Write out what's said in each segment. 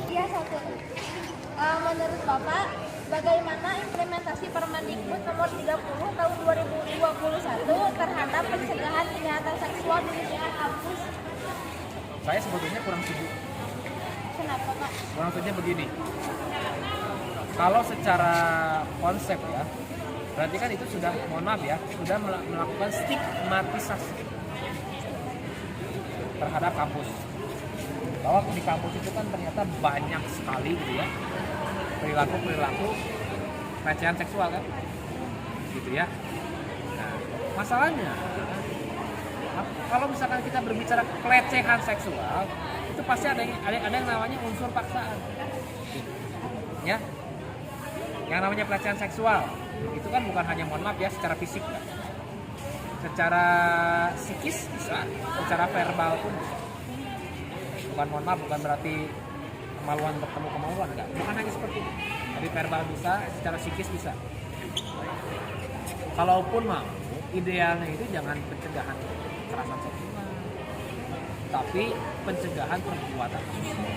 Iya, satu. Menurut Bapak, bagaimana implementasi Permendikbud nomor 30 tahun 2021 terhadap pencegahan kejahatan seksual di lingkungan kampus? Saya sebetulnya kurang setuju. Kenapa, Pak? Kurang setuju begini. Kalau secara konsep ya, berarti kan itu sudah, mohon maaf ya, sudah melakukan stigmatisasi terhadap kampus. Bahwa di kampus itu kan ternyata banyak sekali gitu ya perilaku pelecehan seksual kan, gitu ya. Nah, masalahnya kalau misalkan kita berbicara pelecehan seksual, itu pasti ada yang namanya unsur paksaan, ya. Yang namanya pelecehan seksual itu kan bukan hanya, mohon maaf ya, secara fisik kan. Secara psikis bisa, secara verbal pun bisa. Bukan, mohon maaf, bukan berarti kemaluan bertemu kemaluan, enggak. Bukan hanya seperti itu. Tapi verbal bisa, secara psikis bisa. Kalaupun mau, idealnya itu jangan pencegahan kekerasan seksual, tapi pencegahan perbuatan asusila.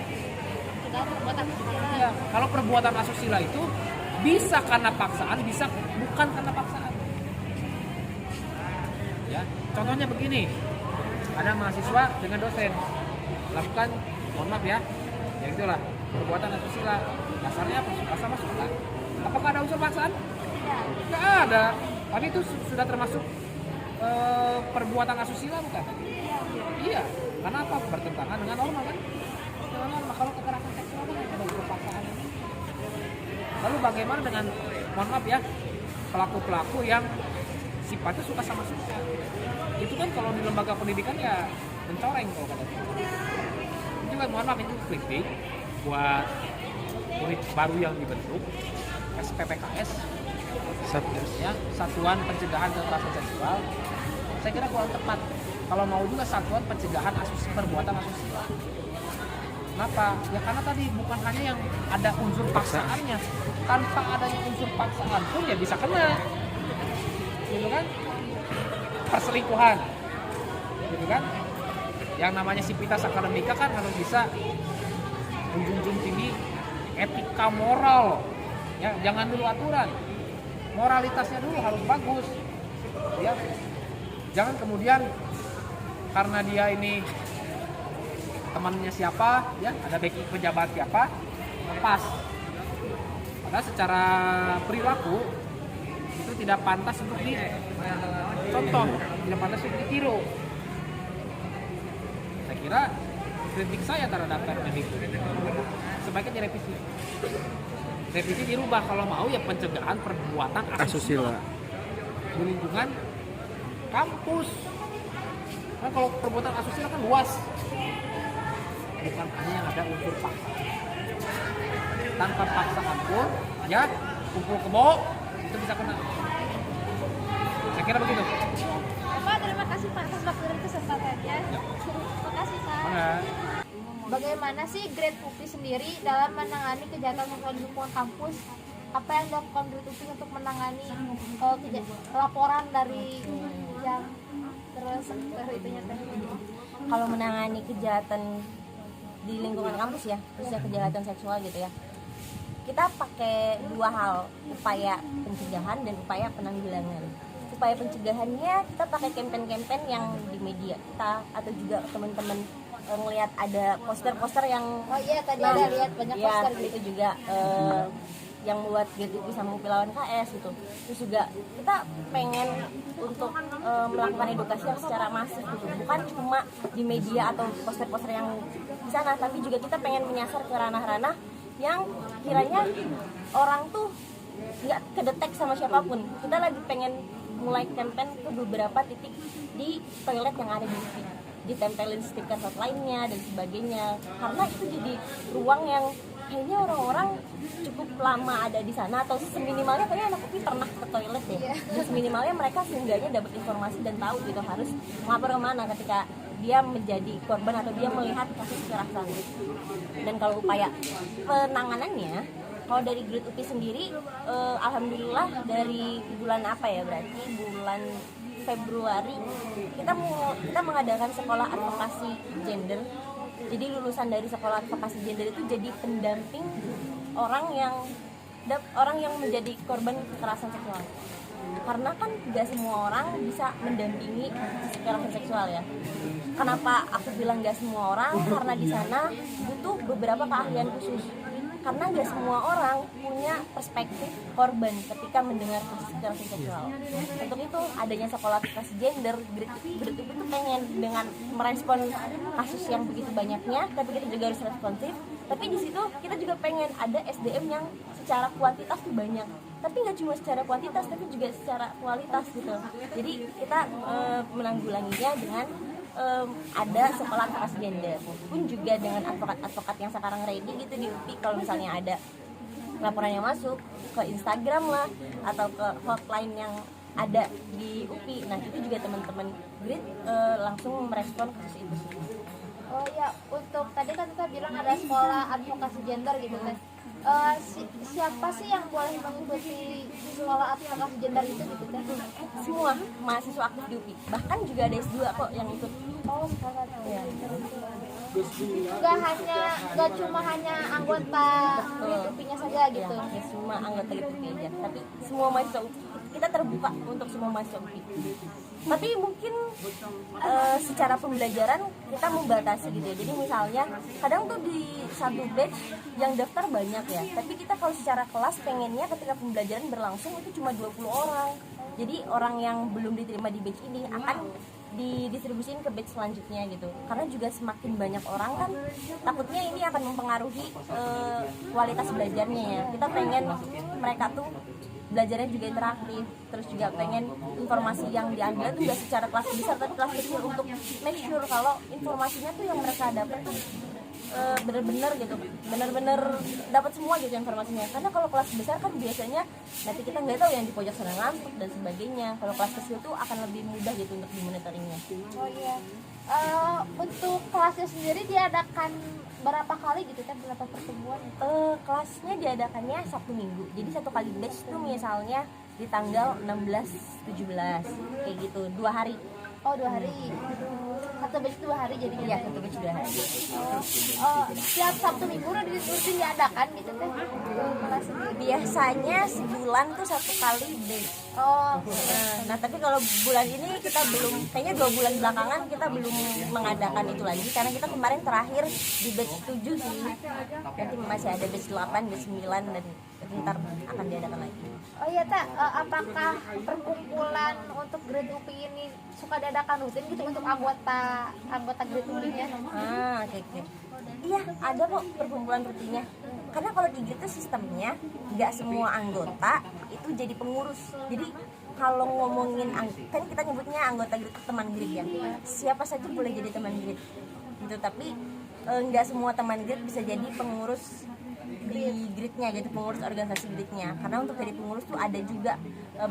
Ya, kalau perbuatan asusila itu bisa karena paksaan, bisa bukan karena paksaan. Ya, contohnya begini, ada mahasiswa dengan dosen lakukan, mohon maaf ya, ya itulah perbuatan asusila. Dasarnya apa? Pasal masuk kan? Apakah ada unsur paksaan? Nggak ada. Tapi itu sudah termasuk perbuatan asusila bukan? Iya. Karena apa? Bertentangan dengan norma kan? Dengan norma. Kalau kekerasan seksual kan ada unsur paksaan. Lalu bagaimana dengan, mohon maaf ya, pelaku-pelaku yang sifatnya suka. Itu kan kalau di lembaga pendidikan ya mencoreng kalau kata itu. Itu kan, mohon maaf, itu kritik buat unit baru yang dibentuk, SPPKS, ya, Satuan Pencegahan Kekerasan Seksual. Saya kira kurang tepat. Kalau mau juga Satuan Pencegahan Perbuatan Asusila. Kenapa? Ya karena tadi bukan hanya yang ada unsur paksaannya, tanpa adanya unsur paksaan pun ya bisa kena, gitu kan? Perselingkuhan, gitu kan? Yang namanya sivitas akademika kan harus bisa menjunjung tinggi etika moral, ya, jangan dulu aturan, moralitasnya dulu harus bagus, ya. Jangan kemudian karena dia ini temannya siapa, ya, ada backing pejabat siapa, lepas. Padahal secara perilaku itu tidak pantas untuk dicontoh, tidak pantas untuk ditiru. Saya kira kritik saya terhadap Permendikbud sebaiknya direvisi. Revisi dirubah kalau mau, ya pencegahan perbuatan asusila di lingkungan kampus. Karena kalau perbuatan asusila kan luas, bukan hanya yang ada unsur paksaan. Tanpa paksaan pun, ya, kumpul kebo itu bisa kena. Saya kira begitu. Pak, terima kasih Pak atas waktu dan kesempatannya. Ya. Terima kasih Pak. Mana? Bagaimana sih Grade UPI sendiri dalam menangani kejahatan seksual di lingkungan kampus? Apa yang dilakukan Grade UPI untuk menangani laporan dari yang terus itunya teh? Kalau menangani kejahatan di lingkungan kampus ya, khususnya kejahatan seksual gitu ya, kita pakai dua hal, upaya pencegahan dan upaya penanggulangan. Upaya pencegahannya kita pakai campaign-campaign yang di media kita atau juga teman-teman ngelihat ada poster-poster yang, Oh iya, tadi ada lihat banyak poster ya, itu juga yang buat Grade UPI sama UPI lawan KS gitu. Terus juga kita pengen untuk melakukan edukasi yang secara masif gitu, bukan cuma di media atau poster-poster yang di sana, tapi juga kita pengen menyasar ke ranah-ranah yang kiranya orang tuh nggak kedetek sama siapapun. Kita lagi pengen mulai campaign ke beberapa titik di toilet yang ada di UPI, ditempelin stiker hotline-nya dan sebagainya, karena itu jadi ruang yang kayaknya orang-orang cukup lama ada di sana, atau seminimalnya kayaknya anak UPI pernah ke toilet deh. Dan seminimalnya mereka seenggaknya dapat informasi dan tahu gitu harus melapor kemana ketika dia menjadi korban atau dia melihat kasus kekerasan. Dan kalau upaya penanganannya, kalau dari Grade UPI sendiri, alhamdulillah dari bulan apa ya, berarti bulan Februari kita mengadakan sekolah advokasi gender Jadi lulusan dari sekolah advokasi gender itu jadi pendamping orang yang menjadi korban kekerasan seksual. Karena kan gak semua orang bisa mendampingi kekerasan seksual ya. Kenapa aku bilang gak semua orang? Karena di sana butuh beberapa keahlian khusus. Karena gak semua orang punya perspektif korban ketika mendengar kasus kekerasan seksual. Untuk itu adanya sekolah advokasi gender, Grit itu pengen dengan merespon kasus yang begitu banyaknya, tapi kita juga harus responsif. Tapi di situ kita juga pengen ada SDM yang secara kuantitas tuh banyak, tapi nggak cuma secara kuantitas tapi juga secara kualitas gitu. Jadi kita menanggulanginya dengan ada sekolah advokasi gender, pun juga dengan advokat-advokat yang sekarang ready gitu di UPI. Kalau misalnya ada laporan yang masuk ke Instagram lah atau ke hotline yang ada di UPI, nah itu juga teman-teman Grit langsung merespon kasus itu. Oh ya, untuk tadi kan kita bilang ada sekolah advokasi gender gitu kan. Siapa sih yang boleh mengikuti sekolah advokasi gender itu gitu kan? Semua mahasiswa aktif di UPI, bahkan juga ada S2 kok yang ikut. Oh, sekolah Ya. Gak cuma hanya anggota UPI-nya saja gitu. Ya, semua anggota UPI aja, tapi semua mahasiswa UPI. Kita terbuka untuk semua mahasiswa UPI. Tapi mungkin secara pembelajaran kita membatasi gitu ya. Jadi misalnya kadang tuh di satu batch yang daftar banyak ya, tapi kita kalau secara kelas pengennya ketika pembelajaran berlangsung itu cuma 20 orang. Jadi orang yang belum diterima di batch ini akan didistribusiin ke batch selanjutnya gitu. Karena juga semakin banyak orang kan takutnya ini akan mempengaruhi kualitas belajarnya ya. Kita pengen mereka tuh belajarnya juga interaktif, terus juga pengen informasi yang diambil tuh gak secara kelas besar tapi kelas kecil, untuk make sure kalau informasinya tuh yang mereka dapat tuh bener-bener gitu, bener-bener dapat semua gitu informasinya. Karena kalau kelas besar kan biasanya nanti kita nggak tahu yang di pojok sana ngantuk dan sebagainya. Kalau kelas kecil tuh akan lebih mudah gitu untuk dimonitoringnya. Oh iya. Untuk kelasnya sendiri diadakan berapa kali gitu kan, berapa pertemuan? Kelasnya diadakannya Sabtu Minggu. Jadi satu kali batch tuh misalnya di tanggal 16-17 kayak gitu, 2 hari. Oh, 2 hari. Satu batch 2 hari jadinya. Iya, satu batch 2 hari. Setiap Sabtu Minggu udah rutin diadakan gitu kan kelas sendiri. Biasanya sebulan tuh satu kali batch. Oh, Nah, tapi kalau bulan ini kita belum, kayaknya 2 bulan belakangan kita belum mengadakan itu lagi karena kita kemarin terakhir di batch 7 sih. Nanti masih ada batch 8, batch 9 dan ntar akan diadakan lagi. oh iya Tak, apakah perkumpulan untuk Grade UPI ini suka diadakan rutin gitu untuk anggota Grade UPI-nya? Oke. Iya, ada kok perkumpulan rutinnya. Karena kalau di Grit itu sistemnya nggak semua anggota itu jadi pengurus. Jadi kalau ngomongin kan kita nyebutnya anggota Grit itu teman Grit ya. Siapa saja boleh jadi teman Grit. Gitu, tapi nggak semua teman Grit bisa jadi pengurus di Gritnya, gitu, pengurus organisasi Gritnya. Karena untuk jadi pengurus tuh ada juga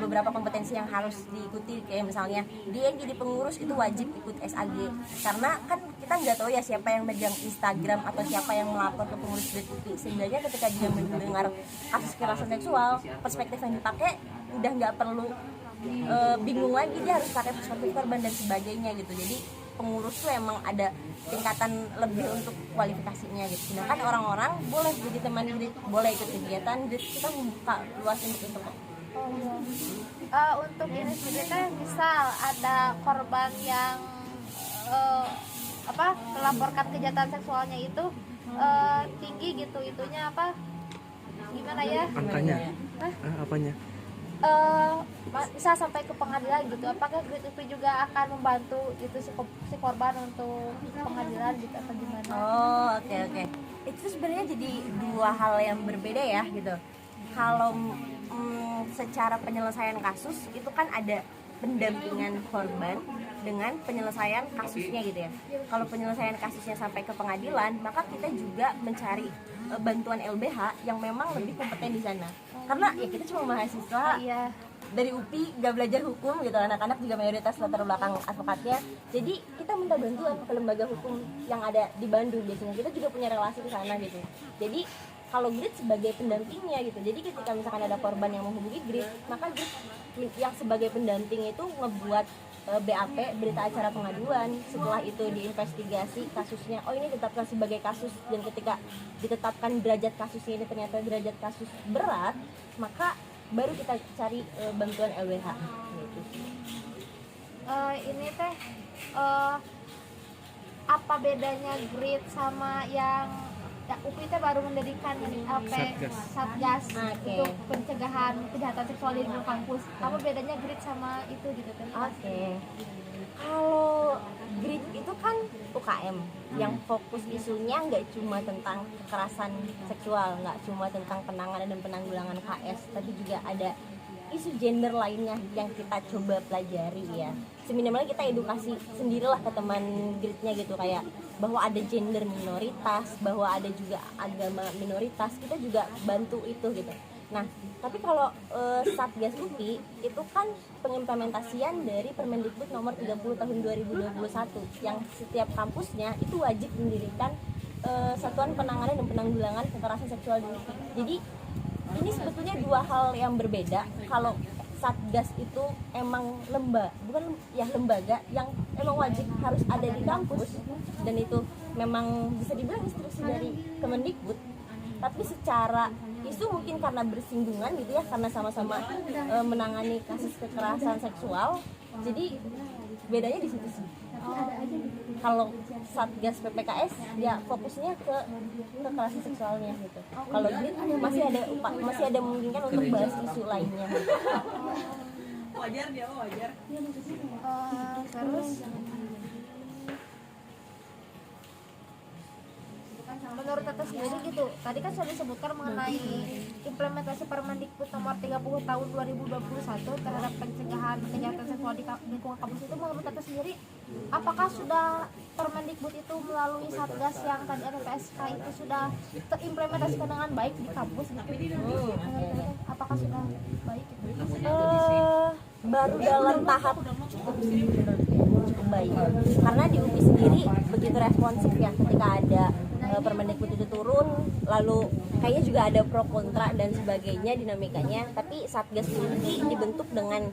beberapa kompetensi yang harus diikuti, kayak misalnya dia yang jadi pengurus itu wajib ikut SAG. Karena kan kita nggak tahu ya siapa yang megang Instagram atau siapa yang melapor ke pengurus Grit UPI. Sehingga ketika dia mendengar kasus kekerasan seksual, perspektif yang dipakai udah nggak perlu bingung lagi, dia harus pakai perspektif korban dan sebagainya gitu. Jadi pengurus tuh emang ada tingkatan lebih untuk kualifikasinya gitu. Sedangkan orang-orang boleh jadi teman Grit, boleh ikut kegiatan Grit, kita membuka luas untuk itu kok. Oh iya. Untuk ini sendiri kan misal ada korban yang melaporkan kejahatan seksualnya itu tinggi gitu, itunya apa? Gimana ya? Angkanya? Apanya? Bisa sampai ke pengadilan gitu. Apakah Grit UPI juga akan membantu itu si korban untuk pengadilan gitu atau gimana? Oh, oke. Itu sebenarnya jadi dua hal yang berbeda ya gitu. Kalau secara penyelesaian kasus itu kan ada pendampingan korban dengan penyelesaian kasusnya gitu ya. Kalau penyelesaian kasusnya sampai ke pengadilan, maka kita juga mencari bantuan LBH yang memang lebih kompeten di sana. Karena ya kita cuma mahasiswa dari UPI, gak belajar hukum gitu, anak-anak juga mayoritas latar belakang advokatnya. Jadi kita minta bantuan ke lembaga hukum yang ada di Bandung biasanya. Kita juga punya relasi di sana gitu. Jadi kalau Grit sebagai pendampingnya gitu. Jadi ketika misalkan ada korban yang menghubungi Grit, maka Grit yang sebagai pendamping itu ngebuat BAP, berita acara pengaduan. Setelah itu diinvestigasi kasusnya, oh ini ditetapkan sebagai kasus, dan ketika ditetapkan derajat kasusnya ini ternyata derajat kasus berat, maka baru kita cari bantuan LBH gitu. Ini teh apa bedanya GRID sama yang UPI teh baru mendirikan Satgas Oke. untuk pencegahan kejahatan seksual di lingkungan kampus. Apa bedanya GRID sama itu gitu teh? Oke. Kalau GRID itu kan UKM yang fokus isunya nggak cuma tentang kekerasan seksual, nggak cuma tentang penanganan dan penanggulangan KS, tapi juga ada isu gender lainnya yang kita coba pelajari ya. Seminimalnya kita edukasi sendirilah ke teman GRID-nya gitu, kayak bahwa ada gender minoritas, bahwa ada juga agama minoritas, kita juga bantu itu gitu. Nah, tapi kalau Satgas UPI itu kan pengimplementasian dari Permendikbud nomor 30 tahun 2021 yang setiap kampusnya itu wajib mendirikan satuan penanganan dan penanggulangan kekerasan seksual di UPI. Jadi ini sebetulnya dua hal yang berbeda. Kalau Satgas itu emang lembaga yang emang wajib harus ada di kampus, dan itu memang bisa dibilang instruksi dari Kemendikbud. Tapi secara isu mungkin karena bersinggungan gitu ya, karena sama-sama menangani kasus kekerasan seksual, jadi bedanya di situ sih. Kalau Satgas PPKS ya fokusnya ke kekerasan seksualnya gitu. Kalau GRID masih ada memungkinkan untuk bahas isu lainnya. Wajar dia wajar. Terus menurut Tata sendiri gitu, tadi kan sudah disebutkan mengenai implementasi Permendikbud nomor 30 tahun 2021 terhadap pencegahan kejahatan seksual di lingkungan kampus itu, menurut Tata sendiri apakah sudah Permendikbud itu melalui Satgas yang tadi ada PSK itu sudah terimplementasikan dengan baik di kampus gitu? Apakah sudah baik gitu? Baru dalam tahap cukup baik, karena di UPI sendiri begitu responsif ya ketika ada Permendikbud itu turun, lalu kayaknya juga ada pro kontra dan sebagainya dinamikanya, tapi Satgas UPI dibentuk dengan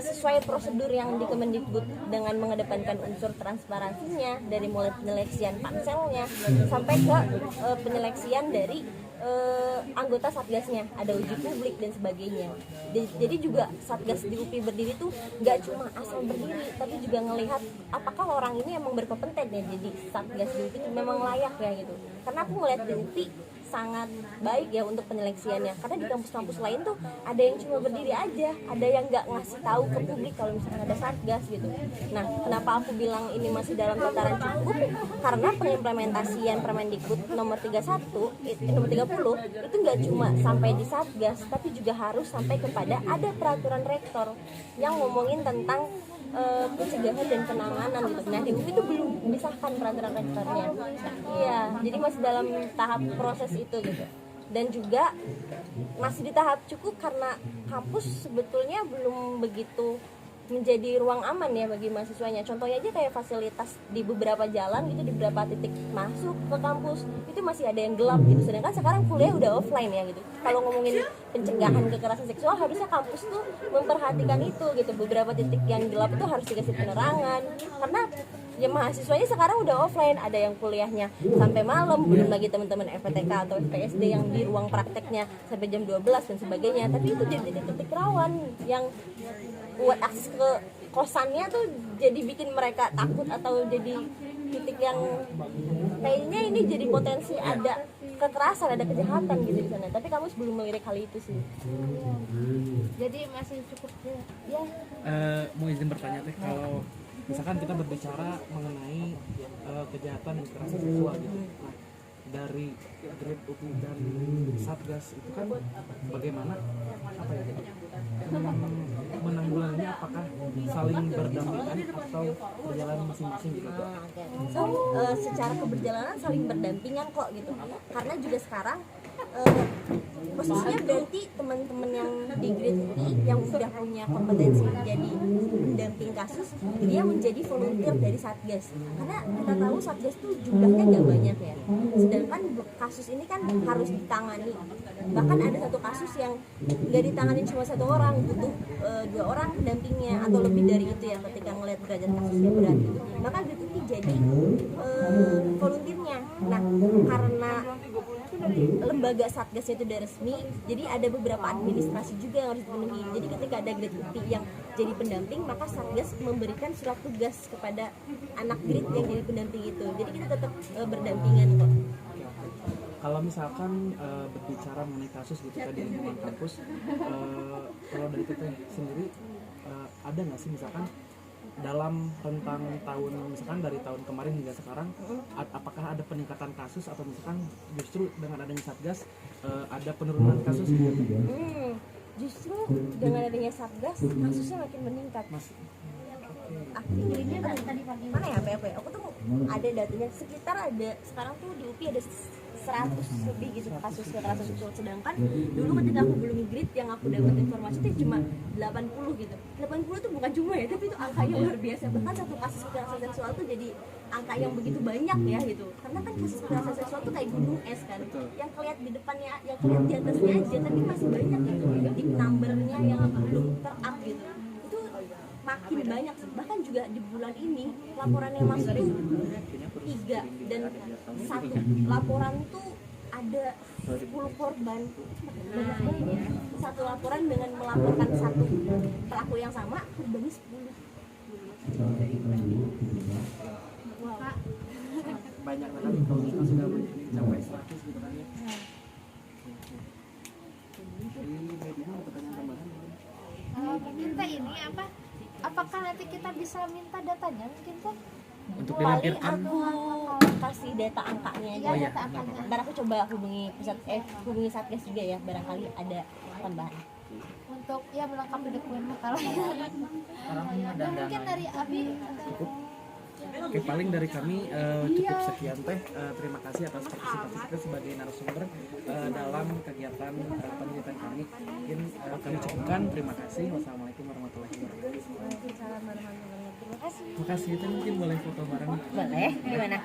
sesuai prosedur yang di Kemendikbud dengan mengedepankan unsur transparansinya, dari mulai penyeleksian panselnya sampai ke penyeleksian dari anggota Satgasnya, ada uji publik dan sebagainya. Jadi juga Satgas di UPI berdiri tuh nggak cuma asal berdiri, tapi juga ngelihat apakah orang ini emang berkompeten ya jadi Satgas di UPI itu memang layak ya gitu. Karena aku ngeliat di UPI sangat baik ya untuk penyeleksiannya, karena di kampus-kampus lain tuh ada yang cuma berdiri aja, ada yang nggak ngasih tahu ke publik kalau misalkan ada Satgas gitu. Nah, kenapa aku bilang ini masih dalam tataran cukup? Karena pengimplementasian Permendikbud nomor 30 itu nggak cuma sampai di Satgas, tapi juga harus sampai kepada ada peraturan rektor yang ngomongin tentang pencegahan dan penanganan gitu. Nah, di UPI itu belum disahkan peraturan rektornya. Iya, jadi masih dalam tahap proses itu gitu. Dan juga masih di tahap cukup karena kampus sebetulnya belum begitu menjadi ruang aman ya bagi mahasiswanya. Contohnya aja kayak fasilitas di beberapa jalan gitu, di beberapa titik masuk ke kampus itu masih ada yang gelap gitu. Sedangkan sekarang kuliah udah offline ya gitu. Kalau ngomongin pencegahan kekerasan seksual, harusnya kampus tuh memperhatikan itu gitu. Beberapa titik yang gelap itu harus dikasih penerangan, karena ya mahasiswanya sekarang udah offline, ada yang kuliahnya sampai malam, belum lagi teman-teman FPTK atau FPSD yang di ruang prakteknya sampai jam 12 dan sebagainya. Tapi itu jadi titik rawan yang buat akses ke kosannya tuh jadi bikin mereka takut, atau jadi titik yang kayaknya ini jadi potensi ada kekerasan, ada kejahatan gitu di sana. Tapi kamu belum melirik hal itu sih. Jadi masih cukup ya. Mau izin bertanya teh, kalau misalkan kita berbicara mengenai kejahatan dan kekerasan seksual gitu, nah, dari GRID UPI dan Satgas itu kan bagaimana menanggulanginya, apakah saling berdampingan atau berjalan masing-masing gitu? So, secara keberjalanan saling berdampingan kok gitu. Karena juga sekarang posisinya berarti teman-teman yang di GRID UI yang sudah punya kompetensi menjadi pendamping kasus, dia menjadi volunteer dari Satgas. Karena kita tahu Satgas tuh jumlahnya nggak banyak ya. Sedangkan kasus ini kan harus ditangani. Bahkan ada satu kasus yang nggak ditangani cuma satu orang, butuh 2 orang pendampingnya atau lebih dari itu ya ketika ngelihat derajat kasusnya berat gitu. Maka Grit UPI jadi volunteernya. Nah, karena lembaga satgasnya itu udah resmi, jadi ada beberapa administrasi juga yang harus dipenuhi. Jadi ketika ada Grit UPI yang jadi pendamping, maka satgas memberikan surat tugas kepada anak Grit yang jadi pendamping itu. Jadi kita tetap berdampingan kok. Kalau misalkan berbicara mengenai kasus gitu tadi di lingkungan kampus, kalau dari Teteh sendiri ada nggak sih misalkan dalam rentang tahun, misalkan dari tahun kemarin hingga sekarang, apakah ada peningkatan kasus atau misalkan justru dengan adanya satgas ada penurunan kasus? Justru dengan adanya satgas kasusnya makin meningkat. Akhirnya tadi pagi mana ya PLP? Aku tuh ada datanya sekitar ada sekarang tuh di UPI ada 100 lebih gitu kasus kekerasan seksual, sedangkan dulu ketika aku belum Grit yang aku dapat informasi itu cuma 80 gitu. 80 tuh bukan cuma ya, tapi itu angka yang luar biasa. Bahkan satu kasus kekerasan seksual tuh jadi angka yang begitu banyak ya gitu. Karena kan kasus kekerasan seksual tuh kayak gunung es kan. Yang kelihatan di depannya, yang kelihatan di atasnya aja, tapi masih banyak gitu. Di numbernya yang belum ter-up gitu. Itu makin banyak, bahkan juga di bulan ini laporan yang masuk tuh 3 dan 1 laporan tuh ada 10 korban. Banyak banget ya. 1 laporan dengan melaporkan 1 pelaku yang sama, korbannya 10. Wow. Banyak sekali kalau kita sudah mencapai 100 gitu kan ya. Jadi Medina mau pertanyaan tambahan? Mungkin teh ini apa? Apakah nanti kita bisa minta datanya mungkin teh? Untuk Paling dilampirkan. aku kasih data angkanya aja. Ya, data angkanya. Ntar aku coba hubungi hubungi satgas juga ya, barangkali ada tambahan. Untuk ya melengkapi dokumen kalau Dan mungkin dari Abi ada Oke, paling dari kami cukup sekian teh. Terima kasih atas partisipasi kita sebagai narasumber dalam kegiatan penelitian kami. Mungkin kami cukupkan. Terima kasih. Wassalamualaikum warahmatullahi wabarakatuh. Waalaikumsalam warahmatullahi wabarakatuh. Terima kasih. Terima kasih. Itu mungkin boleh foto bareng. Boleh, gimana?